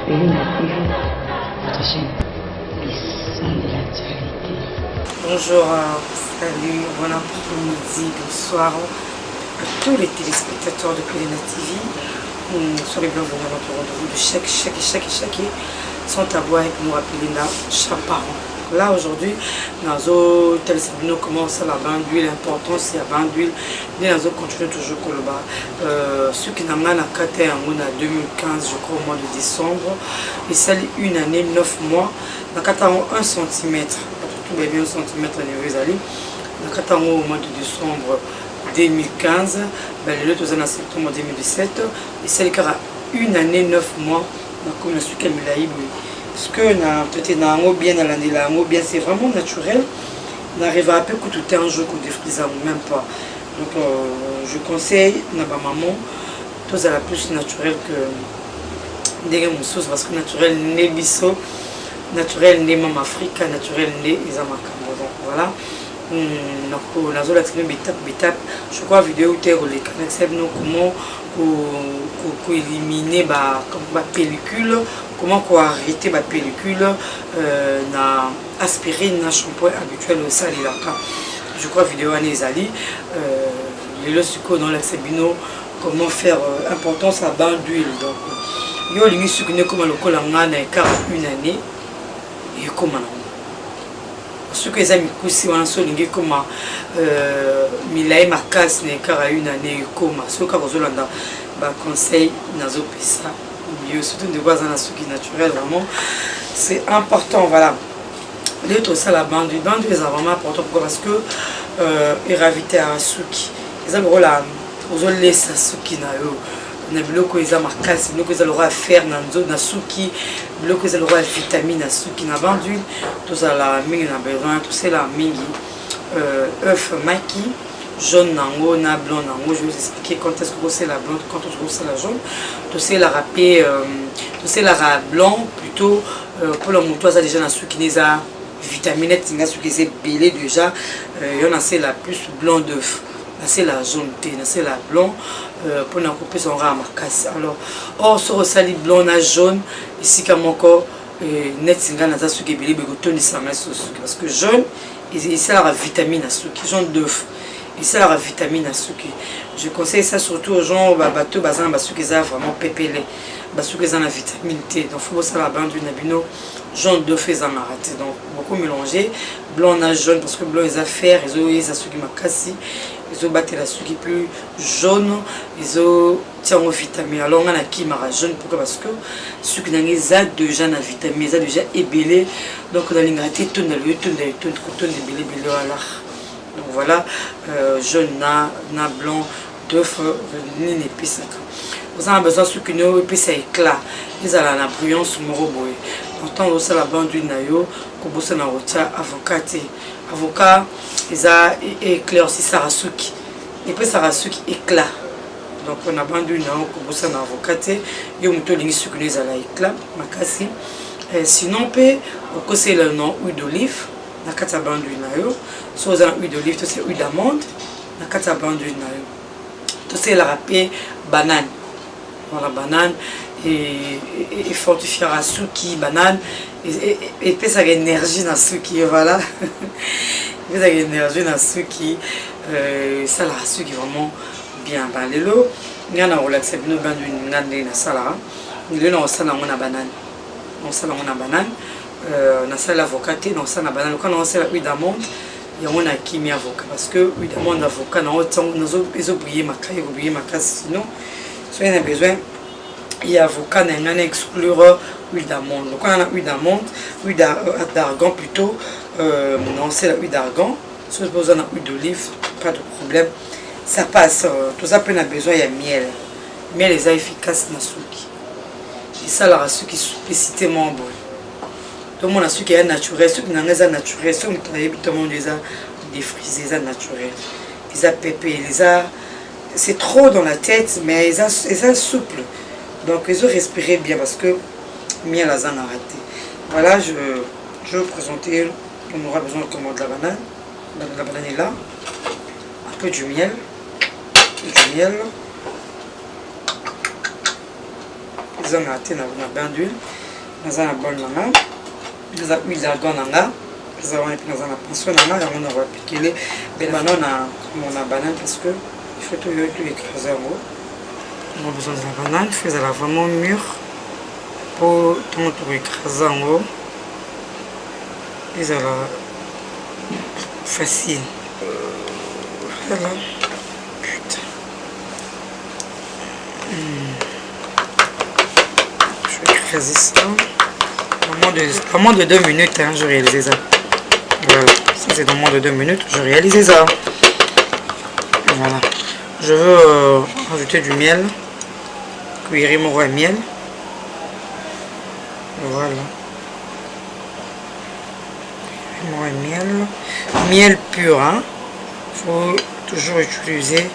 Belinda TV, votre chaîne puissante de l'actualité. Bonjour, salut, bon après-midi, bonsoir à tous les téléspectateurs de Belinda TV. Soyez bienvenus à notre rendez-vous de chaque sont à voir avec moi Belinda chaque parent. Là aujourd'hui, nous téléspectateurs commence à la bande d'huile, l'importance c'est la bande d'huile, nous continuons toujours comme le bas. Ce qui n'a pas été en 2015, je crois au mois de décembre, et ça une année, 9 mois, nous avons 1 cm, tout bien 1 cm à Néo-Zali, nous avons au mois de décembre 2015, le 2 en septembre 2017, et celle qui a une année, 9 mois, nous avons su qu'elle me l'a eu. Ce que nous bien dans l'année là, bien c'est vraiment naturel. On arrive à peu que tout est un jeu qu'on défrise même pas. Donc je conseille à ma maman, tout ça la plus naturel que des sauce parce que naturel n'est bisso, naturel n'est même Afrique, naturel n'est Isamaka. Donc voilà. Donc la zone étape, je crois vidéo où les canaux comment éliminer la pellicule, comment arrêter la pellicule, na aspirine, na shampoing habituel au sali là. Je crois vidéo à Nezali, le sucre dans l'accébino, comment faire importance à bain d'huile. Donc yo lingi sucre comme le colanga na une année et comme ce que les amis aussi ont souligné comme Milaï Marcas n'est qu'à une année comme ce que vous avez conseil nazo pesa mieux surtout de voir un sucre naturel vraiment c'est important voilà les autres ça la bande les vraiment important pourquoi parce que éraviter à sucre les amis là vous allez laisser sucre na yo na biloko eza makasi biloko eza lokola fer na nzoto na suki biloko eza lokola vitamine na suki na bandu tozala mingi na besoin tosala mingi œuf maki jaune nango na blanc nango je vais vous expliquer quand est-ce que c'est la blanc quand est-ce que c'est la jaune tosala la râpé tosala la blanc plutôt pour le moto ça déjà na suki neza vitamine tinga suki c'est belé déjà y en a c'est la plus blanc d'œuf c'est la jaune c'est la blanc pour nous couper son ram alors or sur sali blanc na jaune ici comme encore net singa na ça suki belé begotoni sanga parce que jaune il sert la vitamine à suki jaune d'œuf il sert la vitamine à suki je conseille ça surtout aux gens bateau bazan basuki ça vraiment pépélé basuki ça la vitamine T donc faut ça la bande du nabino jaune d'œuf et ça raté donc beaucoup mélanger blanc na jaune parce que blanc ils a fer ils ont ça suki makasi ils ont battu la suki plus jaune ils ont tiens aux vitamines alors on a qui mara jaune pourquoi parce que suki n'a déjà la vitamine ça déjà ébélé donc dans l'ingraté tout dans le tout de belé voilà donc voilà jaune na blanc d'œuf ni épice vous avez besoin de sucre et puis ça éclat ils ont la brillance moroboé pourtant aussi la bande du nayo que vous savez avocat ils a éclairci sarasuki et puis sarasuki éclat donc on a bande du nayo que vous savez avocat yo muto lingi sucre ils a la éclat makasi sinon peut au c'est le nom huile d'olive na kata bande du nayo so vous avez huile d'olive c'est huile d'amande na kata bande du nayo tout c'est la râpé banane voilà banane et fortifiera suki banane et puis ça a énergie dans suki voilà et puis ça a énergie dans suki ça la suki vraiment bien balé l'eau il y en a relaxé bien au bain d'une année na sala il y en a ça on a banane on ça on a banane on a ça l'avocat on ça na banane quand on sait la huile d'amande il y a on a qui mi avocat parce que huile d'amande avocat na autant nous ils oublié ma caille oublié ma casse sinon soit il y a besoin il y a avocat n'a exclure huile d'amande donc on a huile d'amande huile d'argan plutôt non c'est la huile d'argan si vous avez huile d'olive pas de problème ça passe tout ça peut a besoin il y a miel les efficace na suki et ça la suki spécificité bon tout le monde a suki est naturel ceux qui n'en est naturel ceux qui travaillent tout le monde les a défrisés les a naturels les a pépé les a c'est trop dans la tête mais ils a souple donc ils ont respiré bien parce que miel a raté voilà je vais vous présenter on aura besoin de la banane est là un peu du miel besoin de bain d'huile. Dans un bol, dans un huile d'argan, nous avons une pension, on va appliquer les bananes à banane parce que il faut tout écraser en haut. On a besoin de la banane, il faut qu'elle vraiment mûre pour tout écraser en haut. Et ça va facile. Voilà. Putain. Je vais écraser ça. Dans moins de 2 minutes, hein, je réalise ça. Voilà, ça c'est dans moins de 2 minutes, je réalise ça. Voilà. Je veux rajouter du miel. Cuire mon roi miel. Voilà. Mon roi miel. Miel pur, hein. Faut toujours utiliser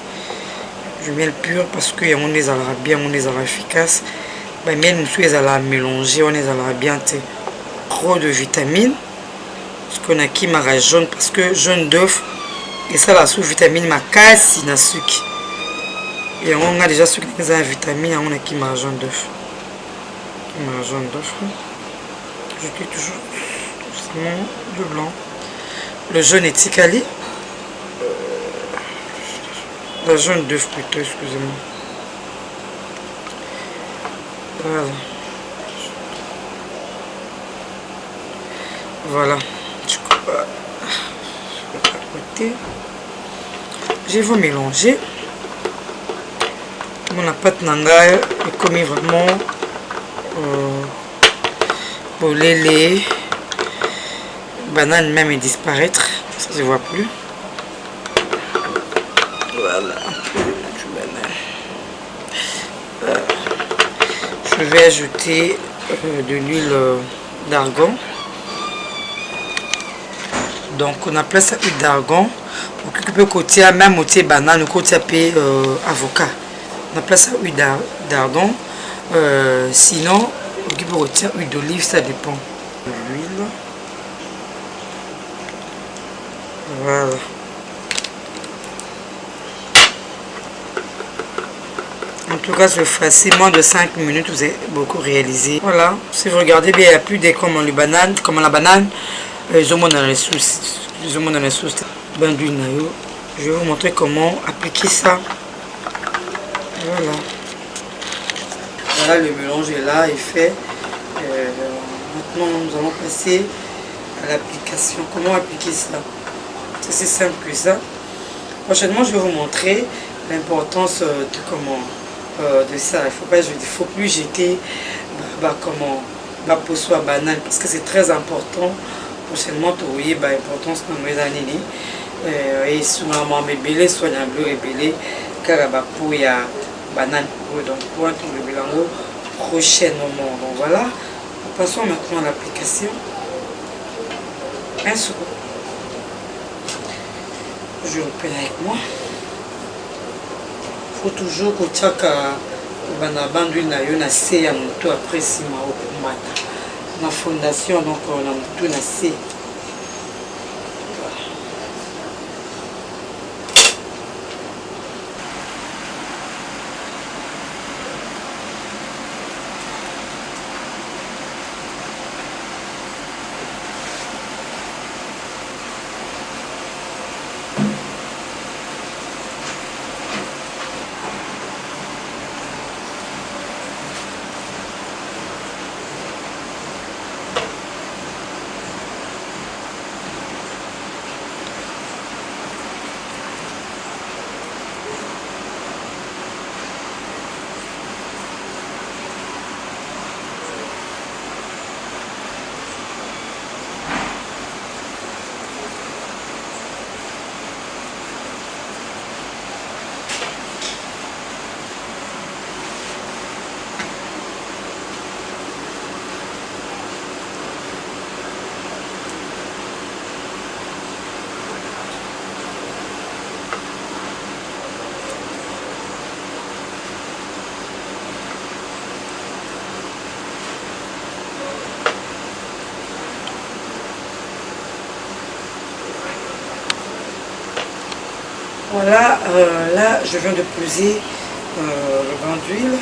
du miel pur parce que on les aura bien, on les aura efficace. Ben, miel nous les allons mélanger, on les aura bien trop de vitamines. Parce qu'on a qui mara jaune parce que jaune d'œuf et ça la sous-vitamine ma casse na sucre. Et on a déjà sucre qui a vitamine, on a qui mara jaune d'œuf. Mara jaune d'œuf. Je dis toujours doucement le blanc. Le jaune est ticali. La jaune d'œuf plutôt, excusez-moi. Voilà. Voilà. Je vais mélanger. Mon pâte nanga est comme vraiment pour les bananes même disparaître. Ça se voit plus. Voilà, un peu de banane. Je vais ajouter de l'huile d'argan. Donc on appelle ça huile d'argan. On peut côté même côté banane ou côté avocat. On appelle ça huile d'argan. Sinon on peut retirer huile d'olive, ça dépend. L'huile. Voilà. En tout cas, c'est facilement de 5 minutes, vous avez beaucoup réalisé. Voilà, si vous regardez bien, il n'y a plus des comme la banane. Ils ont dans les sauces. Ils ont dans les sauces. Ben d'huile. Je vais vous montrer comment appliquer ça. Voilà. Voilà, le mélange est là, est fait. Maintenant, nous allons passer à l'application. Comment appliquer ça? C'est assez simple que ça. Prochainement, je vais vous montrer l'importance de comment. De ça, il faut plus jeter pour soi banane parce que c'est très important. Prochainement, tu voyez l'importance de mes années et souvent bébé soit un bleu ébélé car pour il y a banane donc pour un tour de bilango prochainement. Donc voilà, passons maintenant à l'application. Un seconde, je reprends avec moi. Faut toujours que tu aies d'huile na C ya moto après si ma okumata na fondation donc on a moto na C. Voilà, là je viens de poser le bain d'huile.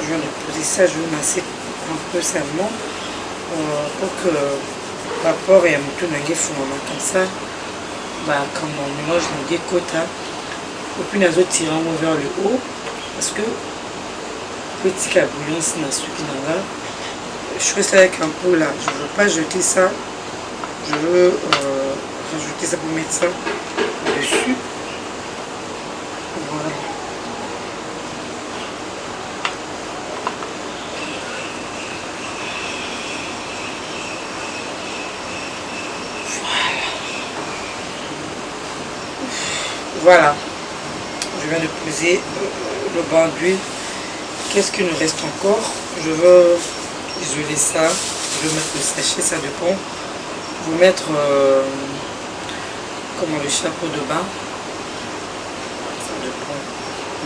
Je viens de poser ça, je vais masser un peu seulement pour que l'apport et un peu de fondement comme ça. Comme on mélange les quotas, et puis nous tirons vers le haut parce que petit bouillon c'est dans ce qui là. Je fais ça avec un pot là, je ne veux pas jeter ça, je veux rajouter ça pour mettre ça dessus. Voilà. Voilà, je viens de poser le bain d'huile. Qu'est-ce qu'il nous reste encore? Je veux isoler ça, je vais mettre le sachet, ça dépend. Vous mettre comment le chapeau de bain, ça dépend.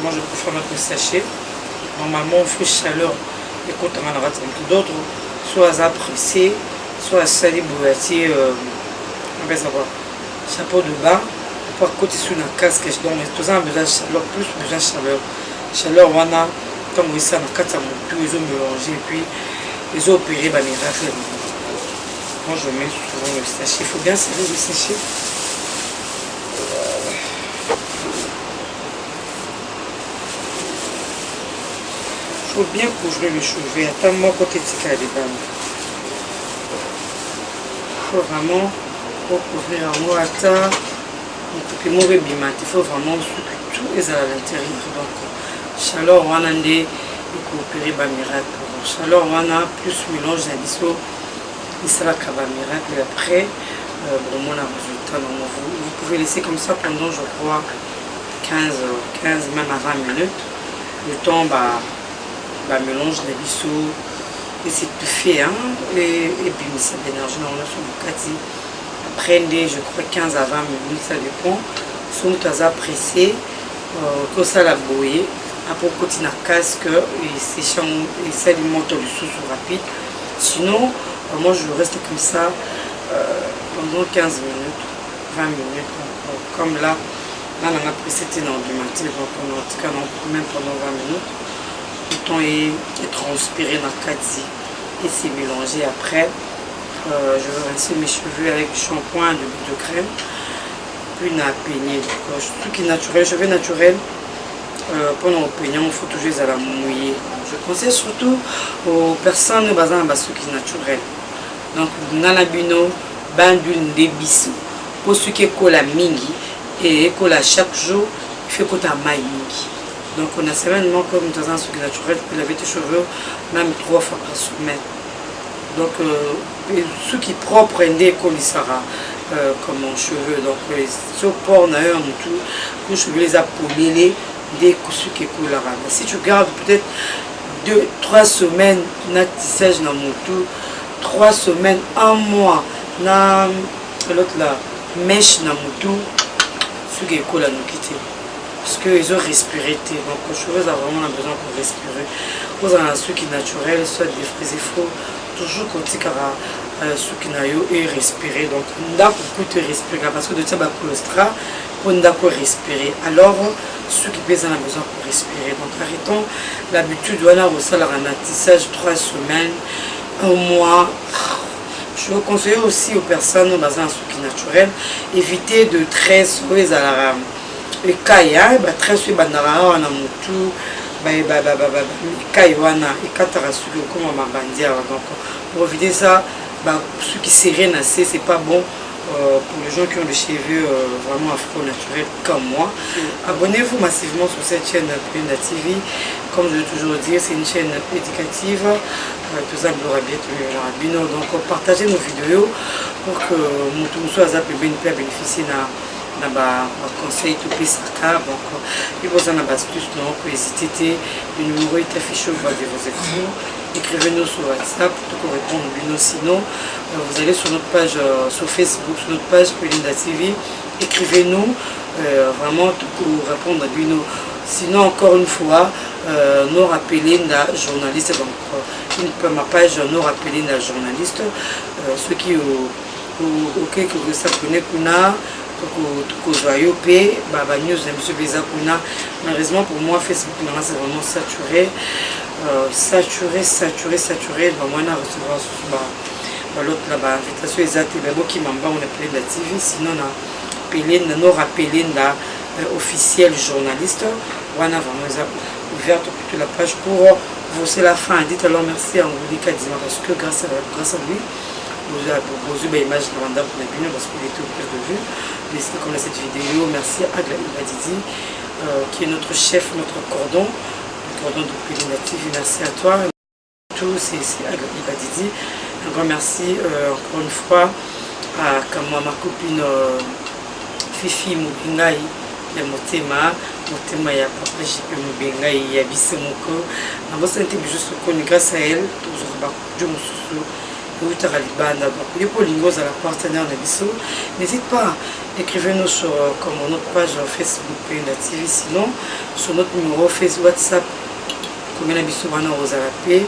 Moi je préfère mettre le sachet. Normalement on fait chaleur et quand on en a d'autres, soit à presser, soit à saler bourratier, on va savoir. Chapeau de bain. Pour côté sur la casque, donc tout ça a besoin de chaleur, plus besoin de chaleur. Chaleur, on a, comme vous savez, dans 4 tout ils ont mélangé et puis ils ont opéré bah, miracle. Moi je mets souvent le sachet, il faut bien salir le sachet. Il faut bien couvrir le cheveu. Attends-moi côté de ce qu'il il faut vraiment couvrir en haut à terre. Il faut vraiment que tout est à l'intérieur. Donc, chaleur, on a des coopérés miracle. Chaleur, on a plus mélange d'addition. Et ça va faire miracle. Et après, bon, on a un résultat. Vous pouvez laisser comme ça pendant, je crois, 15 même à 20 minutes. Le temps, mélange d'addition. Et c'est tout fait. Hein? Et puis, ça d'énergie dans le son après, je crois 15 à 20 minutes, ça dépend. Si on est pressé, que ça la bouillie, après on continue à casque et ça alimente le sous rapide. Sinon, moi je reste comme ça pendant 15 minutes, 20 minutes. Comme là, on a pressé dans du matin, donc en tout cas même pendant 20 minutes. Le temps est transpiré dans le kati et c'est mélangé après. Je vais rincer mes cheveux avec du shampoing, de crème, puis une peigner. Tout qui est naturel, cheveux naturels, pendant le peignant, il faut toujours les la mouiller. Je conseille surtout aux personnes qui sont naturelles. Donc, nanabino, bain d'huile de bissou. Pour ceux qui ont la mingi et qui ont chaque jour, il faut qu'on a mingi. Donc, on a seulement comme dans un truc naturel, tu peux laver tes cheveux même 3 fois par semaine. Donc, ceux qui propres rendent comme ça comme mon cheveu. Donc, ce port n'a eu tout, les cheveux les a polés, des ceux qui coulent là. Si tu gardes peut-être 2-3 semaines, na tissage dans mon tout, 3 semaines, 1 mois, na l'autre là, mèche dans mon tout, ceux qui coulent à nous quitter. Parce qu'ils ont respiré. Donc, les cheveux ont vraiment besoin pour respirer. Vous avez ceux qui sont naturels, soit des fruits et faux. Toujours quand tu as ceux qui ont respirer. Donc, on a beaucoup de respirer. Parce que de ça, colostra, on a respirer. Alors, ceux qui ont besoin pour respirer. Donc, arrêtons l'habitude. Voilà, au salaire un tissage 3 semaines, 1 mois. Je conseille aussi aux personnes basées en ceux qui naturels, éviter de tresser à la et kaya très sur bandara on a mutu kaiwana et katarasu comme ma bandia. Donc pour éviter ça, ceux qui serrent c'est pas bon pour les gens qui ont des cheveux vraiment afro-naturels comme moi. Abonnez-vous massivement sur cette chaîne Penda TV. Comme je l'ai toujours dit, c'est une chaîne éducative. Tout ça, donc partagez nos vidéos pour que nous soit bénéficier de conseil tout ça. Donc il vous en a astuce, donc n'hésitez pas. Le numéro est affiché au bas de vos écrans. Écrivez-nous sur WhatsApp pour répondre au Bino. Sinon, vous allez sur notre page sur Facebook, sur notre page Penda TV. Écrivez-nous vraiment pour répondre à Bino. Sinon, encore une fois, nous rappelez la journaliste. Donc, ma page nous rappelez la journaliste. Ceux qui vous s'abonnez kuna malheureusement pour moi Facebook c'est vraiment saturé. saturé. Moi, on a recevoir l'autre là-bas, invitation exacte, qui m'a on appelé la TV, sinon on a appelé, on a rappelé la officiel journaliste, on a vraiment ouvert toute la page pour vous, c'est la fin. Dites alors merci à Ngoulika Dima parce que grâce à lui, vous avez proposé une image de Rwanda pour la bine parce qu'il était au plus de vue. Mais c'est comme cette vidéo, merci à Agla Ibadidi qui est notre chef, notre cordon de Péline TV. Merci à toi. Tout, c'est Agla Ibadidi. Un grand merci encore une fois à ma copine Fifi Mubingai ya Motema ya Papa JP Mubingai ya Bisse Moko. On va juste grâce à elle, toujours Dieu Moussou, et pour l'ingos à la partenaire de Bisso. N'hésite pas, écrivez-nous sur notre page Facebook Péline TV, sinon sur notre numéro Facebook WhatsApp. Comme on a Bisso Rosa Rapé,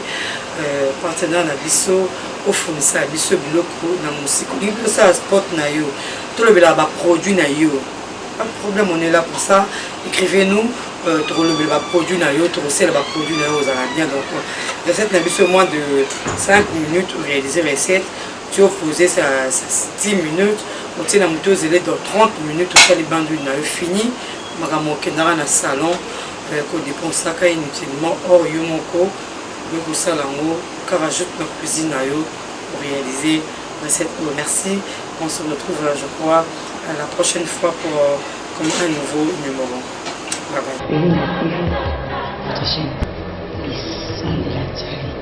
partenaire de Bisso. Au fond ça biso biloko na musique il ça sport na yo tout le bela ba produit na yo pas de problème, on est là pour ça. Écrivez-nous tout le bela produit na yo tout le ba produit na yo, ça va bien. Donc recette na biso moins de 5 minutes pour réaliser recette. Tu as posé ça 10 minutes, on tient la moto zélé dans 30 minutes tout ça les bandes na yo fini magamo kendara na salon ko dépense ça inutilement or yo moko le salango car ajoute notre cuisine à eux pour réaliser cette merci. On se retrouve je crois la prochaine fois pour comme un nouveau numéro. Bye bye.